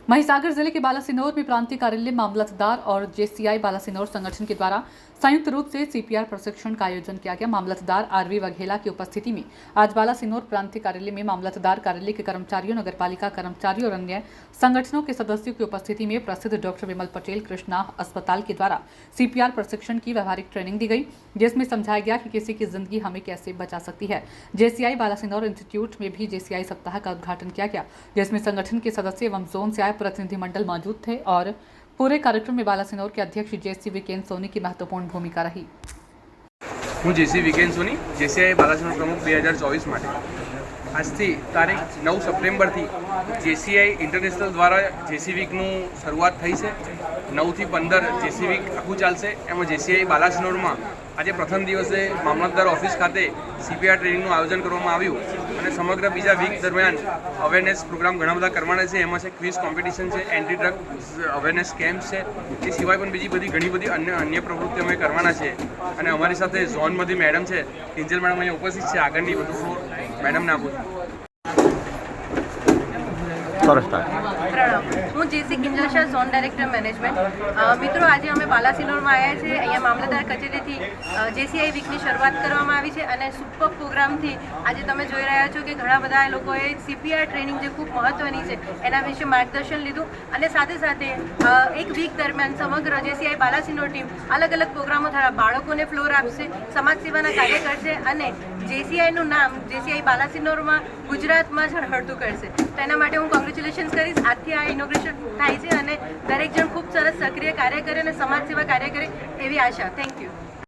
महिसागर जिले के बालासिनोर में प्रांतीय कार्यालय मामलतदार और जेसीआई बालासिनोर संगठन के द्वारा संयुक्त रूप से सीपीआर प्रशिक्षण का आयोजन किया गया। मामलतदार आरवी वघेला की उपस्थिति में आज बालासिनोर प्रांतीय कार्यालय में मामलतदार कार्यालय के कर्मचारियों, नगरपालिका कर्मचारियों और अन्य संगठनों के सदस्यों की उपस्थिति में प्रसिद्ध डॉक्टर विमल पटेल कृष्णा अस्पताल के द्वारा सीपीआर प्रशिक्षण की व्यवहारिक ट्रेनिंग दी गई, जिसमें समझाया गया कि किसी की जिंदगी हमें कैसे बचा सकती है। जेसीआई बालासिनोर इंस्टीट्यूट में भी जेसीआई सप्ताह का उद्घाटन किया गया, जिसमें संगठन के सदस्य एवं जोन से आए प्रतिनिधिमंडल मौजूद थे और पूरे कार्यक्रम में बालासिनोर के अध्यक्ष जेसी विकेन सोनी की महत्वपूर्ण भूमिका रही। હું જેસી વિકેન સોની, જેસીઆઈ બાલાસિનોર પ્રમુખ 2024 માટે આજથી તારીખ 9 સપ્ટેમ્બરથી જેસીઆઈ ઇન્ટરનેશનલ દ્વારા જેસી વીકનું શરૂઆત થઈ છે। 9 થી 15 જેસી વીક આખું ચાલશે। એમાં જેસીઆઈ બાલાસિનોરમાં આજે પ્રથમ દિવસે મામલતદાર ઓફિસ ખાતે સીપીઆર ટ્રેનિંગનું આયોજન કરવામાં આવ્યું અને સમગ્ર બીજા વીક દરમિયાન અવેરનેસ પ્રોગ્રામ ઘણા બધા કરવાના છે। એમાં છે ક્વિઝ કોમ્પિટિશન છે, એન્ટી ડ્રગ અવેરનેસ કેમ્પ છે, એ સિવાય પણ બીજી બધી ઘણી બધી અન્ય પ્રવૃત્તિઓ અમે કરવાના છે। અને અમારી સાથે ઝોનમાંથી મેડમ છે, કિંજલ મેડમ અહીંયા ઉપસ્થિત છે। આગળની વધુ ફ્લોર મેડમને આપું છું। પ્રણામ, હું Jesi Kinjal Shah, zone director management. મિત્રો, આજે અમે બાલાસિનોરમાં આવ્યા છીએ। અહીંયા મામલતદાર કચેરીથી જેસીઆઈ વીકની શરૂઆત કરવામાં આવી છે અને સુપર પ્રોગ્રામથી આજે તમે જોઈ રહ્યા છો કે ઘણા બધા લોકોએ સીપીઆર ટ્રેનિંગ જે ખૂબ મહત્ત્વની છે એના વિશે માર્ગદર્શન લીધું અને સાથે સાથે એક વીક દરમિયાન સમગ્ર જેસીઆઈ બાલાસિનોર ટીમ અલગ અલગ પ્રોગ્રામો દ્વારા બાળકોને ફ્લોર આપશે, સમાજ સેવાના કાર્ય કરશે અને જેસીઆઈનું નામ જેસીઆઈ બાલાસિનોરમાં ગુજરાતમાં ઝળહળતું કરશે। તો એના માટે હું કોંગ્રેચ્યુલેશન્સ કરીશ। આજથી આ ઇનોગ્રેશન થાય છે અને દરેક જણ ખૂબ સરસ સક્રિય કાર્ય કરે અને સમાજ સેવા કાર્ય કરે એવી આશા। Thank you.